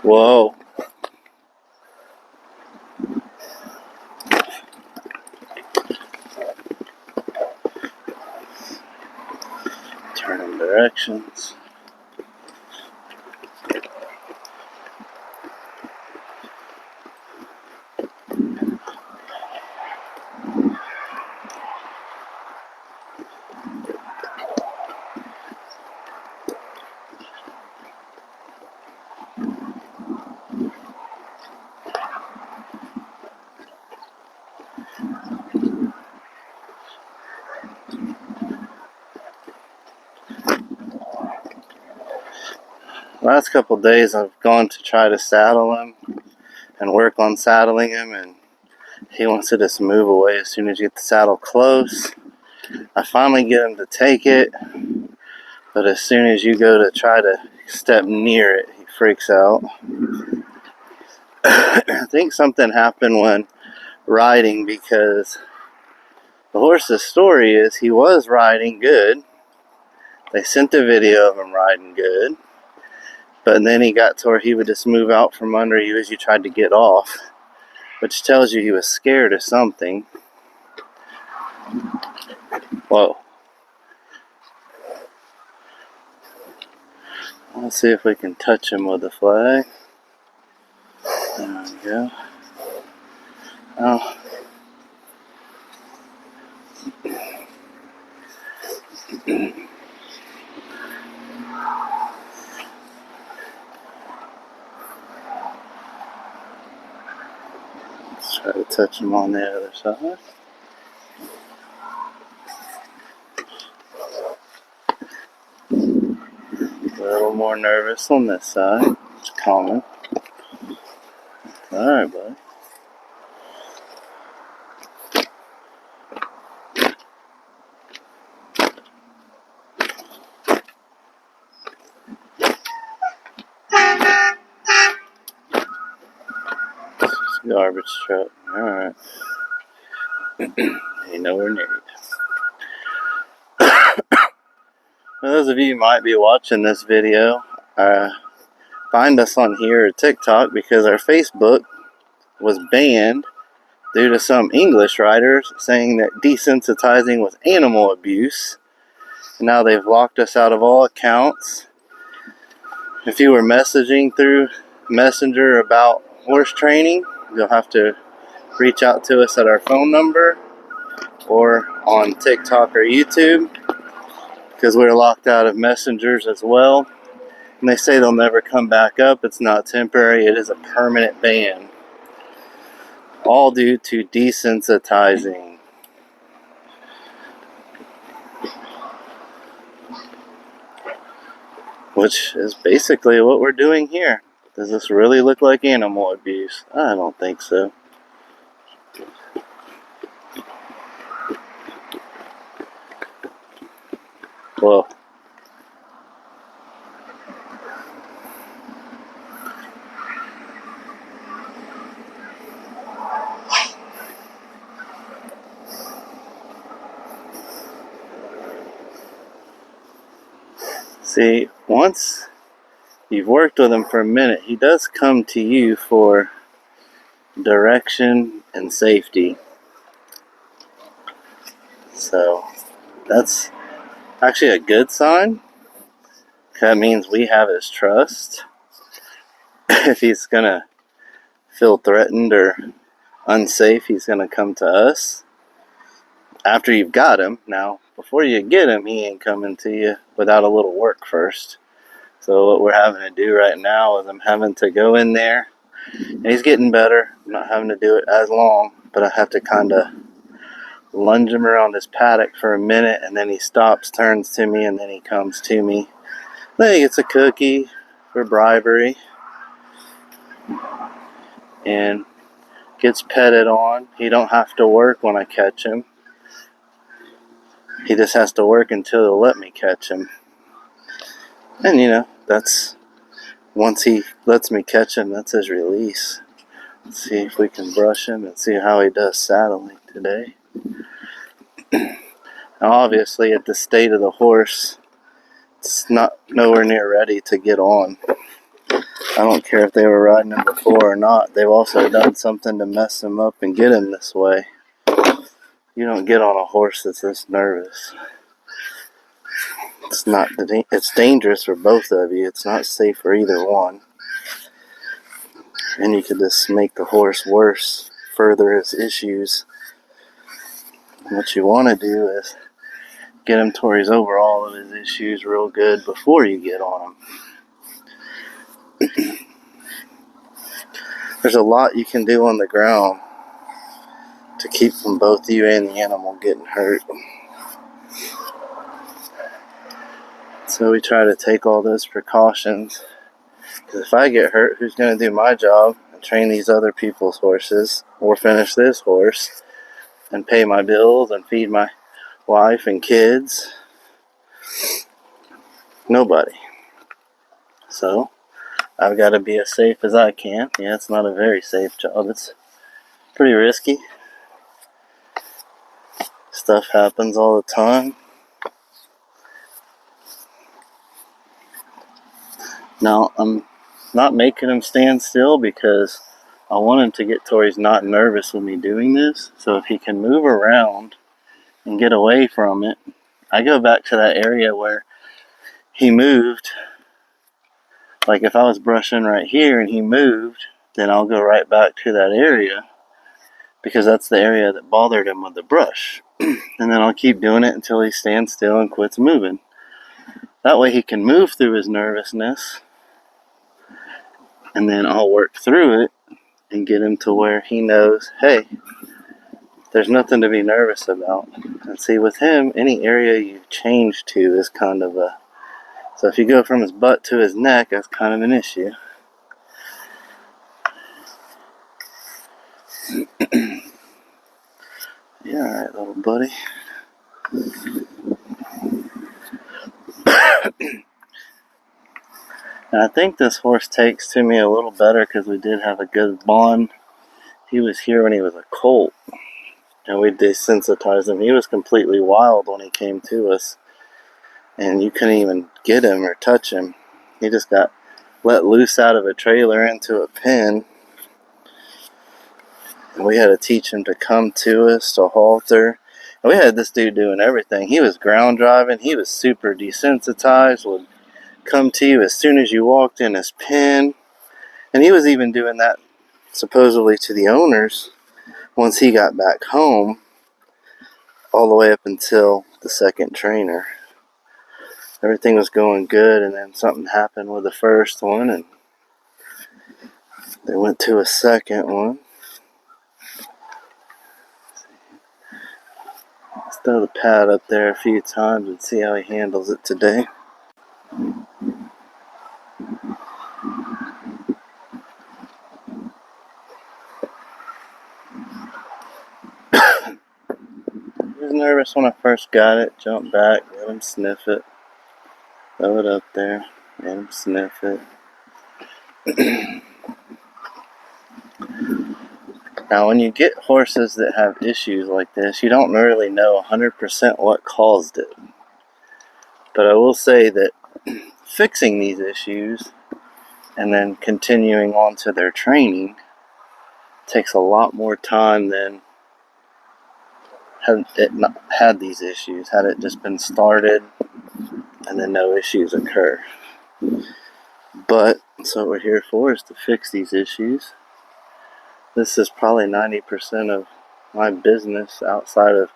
Whoa. Turning directions. Last couple days I've gone to try to saddle him and work on saddling him, and he wants to just move away as soon as you get the saddle close. I finally get him to take it, but as soon as you go to try to step near it, he freaks out. I think something happened when riding, because the horse's story is he was riding good. They sent a video of him riding good, but then he got to where he would just move out from under you as you tried to get off, which tells you he was scared of something. Whoa. Let's see if we can touch him with the flag. There we go. Oh. Let's try to touch him on the other side. A little more nervous on this side. It's common. Alright, buddy. Garbage truck. Alright. Ain't nowhere near it. For those of you who might be watching this video, find us on here at TikTok, because our Facebook was banned due to some English writers saying that desensitizing was animal abuse. And now they've locked us out of all accounts. If you were messaging through Messenger about horse training, you'll have to reach out to us at our phone number or on TikTok or YouTube, because we're locked out of messengers as well. And they say they'll never come back up. It's not temporary, it is a permanent ban. All due to desensitizing. Which is basically what we're doing here. Does this really look like animal abuse? I don't think so. Whoa. See, once you've worked with him for a minute, he does come to you for direction and safety. So that's actually a good sign. That means we have his trust. If he's gonna feel threatened or unsafe, he's gonna come to us. After you've got him. Now, before you get him, he ain't coming to you without a little work first. So what we're having to do right now is I'm having to go in there, and he's getting better. I'm not having to do it as long, but I have to kind of lunge him around his paddock for a minute, and then he stops, turns to me, and then he comes to me. Then he gets a cookie for bribery and gets petted on. He don't have to work when I catch him. He just has to work until they'll let me catch him. And you know, that's, once he lets me catch him, that's his release. Let's see if we can brush him and see how he does saddling today. Now obviously at the state of the horse, it's not nowhere near ready to get on. I don't care if they were riding him before or not. They've also done something to mess him up and get him this way. You don't get on a horse that's this nervous. It's dangerous for both of you. It's not safe for either one. And you could just make the horse worse, further his issues. What you want to do is get him to where he's over all of his issues real good before you get on him. There's a lot you can do on the ground to keep from both you and the animal getting hurt. So we try to take all those precautions. Because if I get hurt, who's going to do my job and train these other people's horses, or finish this horse and pay my bills and feed my wife and kids? Nobody. So I've got to be as safe as I can. Yeah, it's not a very safe job. It's pretty risky. Stuff happens all the time. Now, I'm not making him stand still because I want him to get to where he's not nervous with me doing this. So if he can move around and get away from it, I go back to that area where he moved. Like if I was brushing right here and he moved, then I'll go right back to that area because that's the area that bothered him with the brush. And then I'll keep doing it until he stands still and quits moving. That way he can move through his nervousness, and then I'll work through it and get him to where he knows, hey, there's nothing to be nervous about. And see, with him, any area you change to is kind of a... So if you go from his butt to his neck, that's kind of an issue. Yeah, alright, little buddy. And I think this horse takes to me a little better because we did have a good bond. He was here when he was a colt, and we desensitized him. He was completely wild when he came to us, and you couldn't even get him or touch him. He just got let loose out of a trailer into a pen, and we had to teach him to come to us, to halter. And we had this dude doing everything. He was ground driving. He was super desensitized, would come to you as soon as you walked in his pen. And he was even doing that supposedly to the owners once he got back home, all the way up until the second trainer. Everything was going good, and then something happened with the first one, and they went to a second one. Let's throw the pad up there a few times and see how he handles it today. He was nervous when I first got it. Jumped back, let him sniff it. Throw it up there, let him sniff it. Now, when you get horses that have issues like this, you don't really know 100% what caused it. But I will say that fixing these issues and then continuing on to their training takes a lot more time than had it not had these issues, had it just been started and then no issues occur. But that's what we're here for, is to fix these issues. This is probably 90% of my business outside of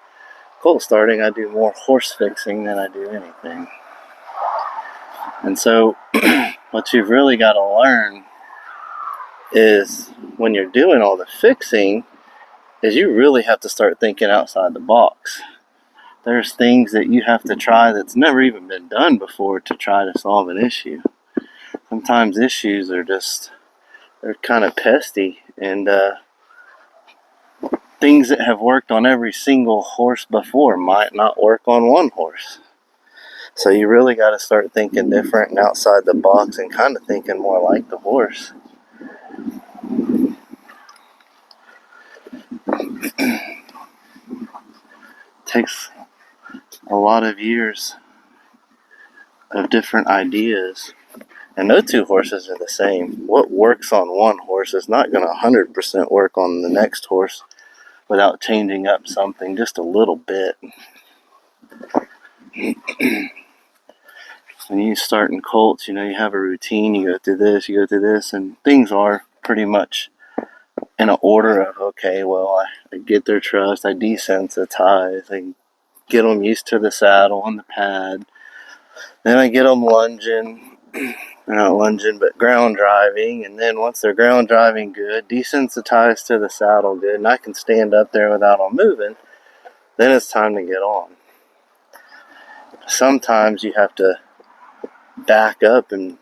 colt starting. I do more horse fixing than I do anything. And so what you've really got to learn is when you're doing all the fixing is you really have to start thinking outside the box. There's things that you have to try that's never even been done before to try to solve an issue. Sometimes issues are just, they're kind of pesty, and things that have worked on every single horse before might not work on one horse. So you really got to start thinking different and outside the box and kind of thinking more like the horse. Takes a lot of years of different ideas And no two horses are the same. What works on one horse is not going to 100% work on the next horse without changing up something just a little bit. When you start in colts, you know, you have a routine, you go through this, and things are pretty much in an order of, okay, well, I get their trust, I desensitize, I get them used to the saddle and the pad, then I get them lunging, or not lunging, but ground driving, and then once they're ground driving good, desensitized to the saddle good, and I can stand up there without them moving, then it's time to get on. Sometimes you have to back up, and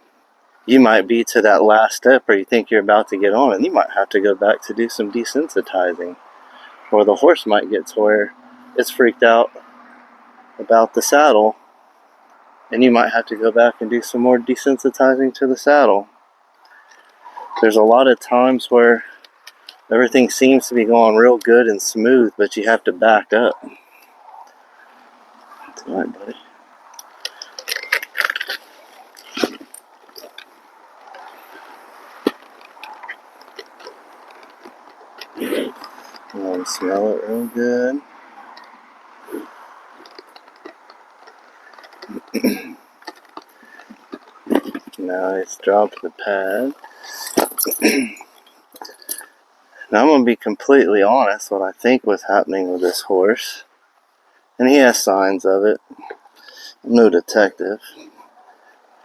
you might be to that last step where you think you're about to get on, and you might have to go back to do some desensitizing. Or the horse might get to where it's freaked out about the saddle, and you might have to go back and do some more desensitizing to the saddle. There's a lot of times where everything seems to be going real good and smooth, but you have to back up. That's all right, buddy. And smell it real good. Now it's dropped the pad. Now I'm going to be completely honest what I think was happening with this horse. And he has signs of it. I'm no detective.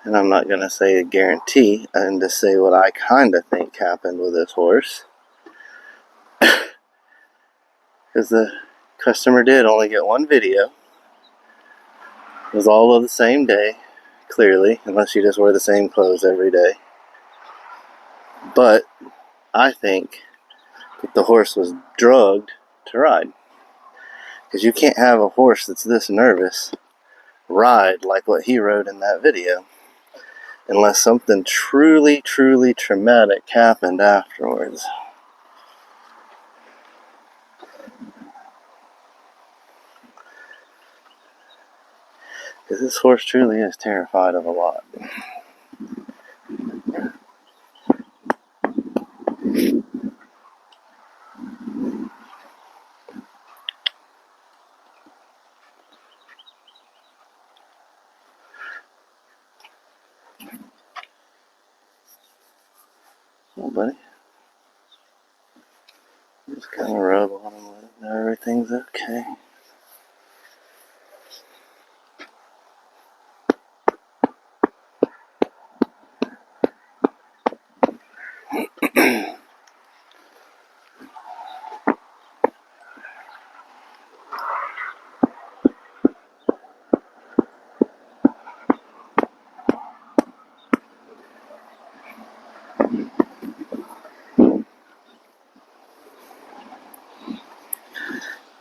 And I'm not going to say a guarantee. I'm just say what I kind of think happened with this horse. Because the customer did only get one video. It was all of the same day, clearly, unless you just wear the same clothes every day. But I think that the horse was drugged to ride. Because you can't have a horse that's this nervous ride like what he rode in that video unless something truly, truly traumatic happened afterwards. Because this horse truly is terrified of a lot. Oh, buddy. Just kind of rub on him with it. Everything's okay.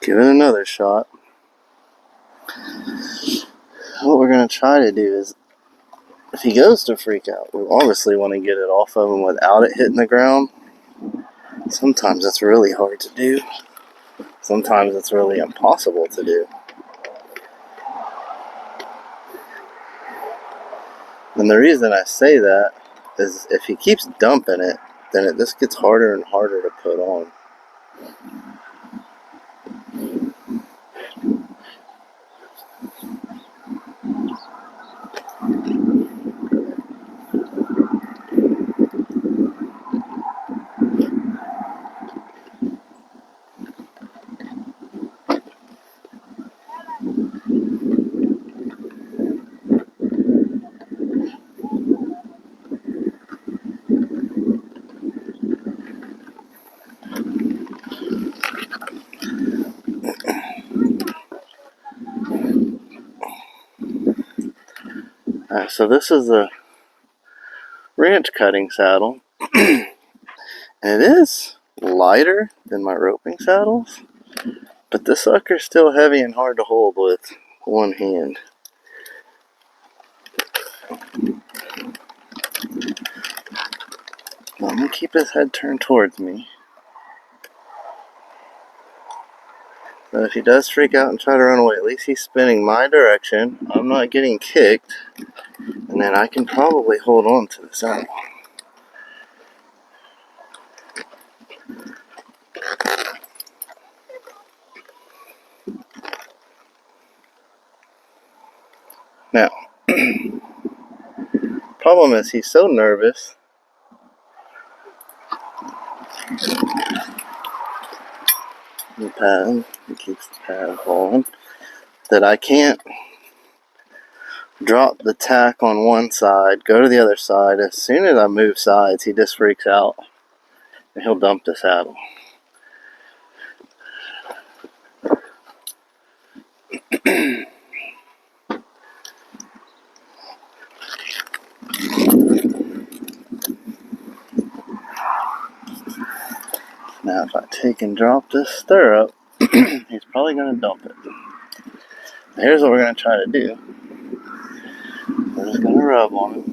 Give it another shot. What we're going to try to do is, if he goes to freak out, we obviously want to get it off of him without it hitting the ground. Sometimes that's really hard to do. Sometimes it's really impossible to do. And the reason I say that is if he keeps dumping it, then it just gets harder and harder to put on. Alright, so this is a ranch cutting saddle. And it is lighter than my roping saddles, but this sucker's still heavy and hard to hold with one hand. I'm going to keep his head turned towards me. So if he does freak out and try to run away, at least he's spinning my direction. I'm not getting kicked. And And then I can probably hold on to this animal. Now, problem is he's so nervous. The pad, he keeps the pad rolling, that I can't drop the tack on one side, go to the other side. As soon as I move sides, he just freaks out and he'll dump the saddle. Now if I take and drop this stirrup, he's probably going to dump it. Here's what we're going to try to do. We're just going to rub on it.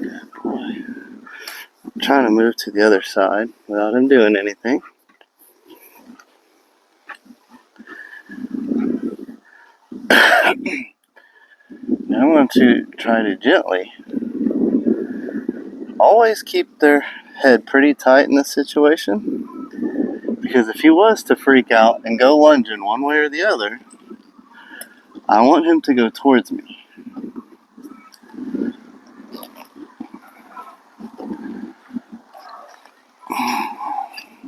Good boy. I'm trying to move to the other side without him doing anything. Now I'm going to try to gently always keep their head pretty tight in this situation, because if he was to freak out and go lunging one way or the other, I want him to go towards me.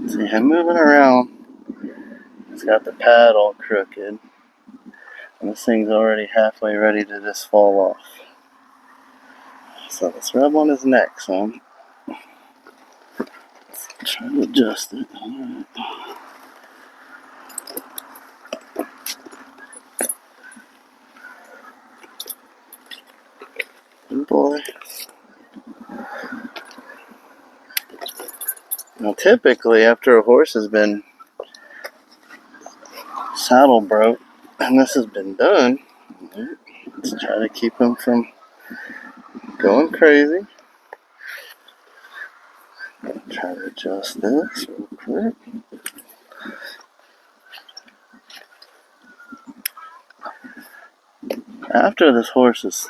See him moving around. He's got the pad all crooked, and this thing's already halfway ready to just fall off. So let's rub on his neck some. Let's try to adjust it. Alright. Good boy. Now typically after a horse has been saddle broke and this has been done, let's try to keep him from going crazy. Try to adjust this real quick. After this horse has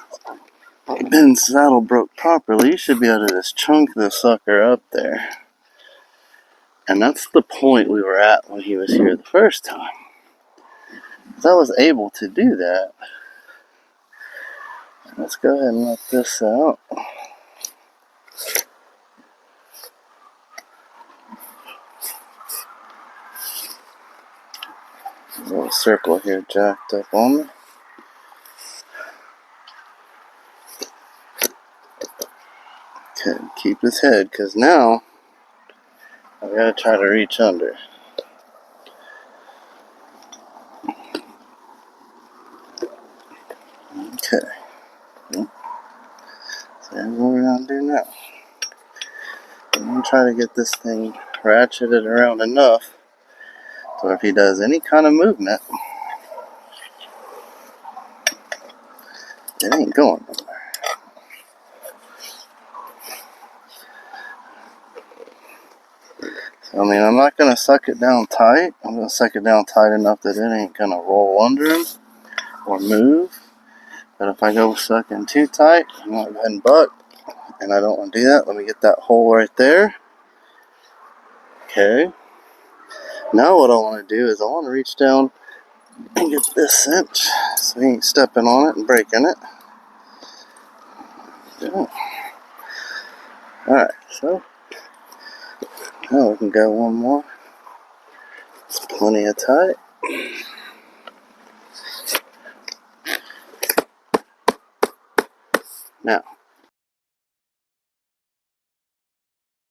been saddle broke properly, you should be able to just chunk the sucker up there. And that's the point we were at when he was here the first time. Because I was able to do that. Let's go ahead and let this out. A little circle here jacked up on me. Okay, keep his head, because now I've got to try to reach under. Okay. So that's what we're going to do now. I'm going to try to get this thing ratcheted around enough so if he does any kind of movement, it ain't going nowhere. So, I mean, I'm not going to suck it down tight. I'm going to suck it down tight enough that it ain't going to roll under him or move. But if I go sucking too tight, I'm going to go ahead and buck. And I don't want to do that. Let me get that hole right there. Okay. Now what I want to do is I want to reach down and get this cinch so he ain't stepping on it and breaking it. Yeah. Alright, so now we can go one more. It's plenty of tight. Now,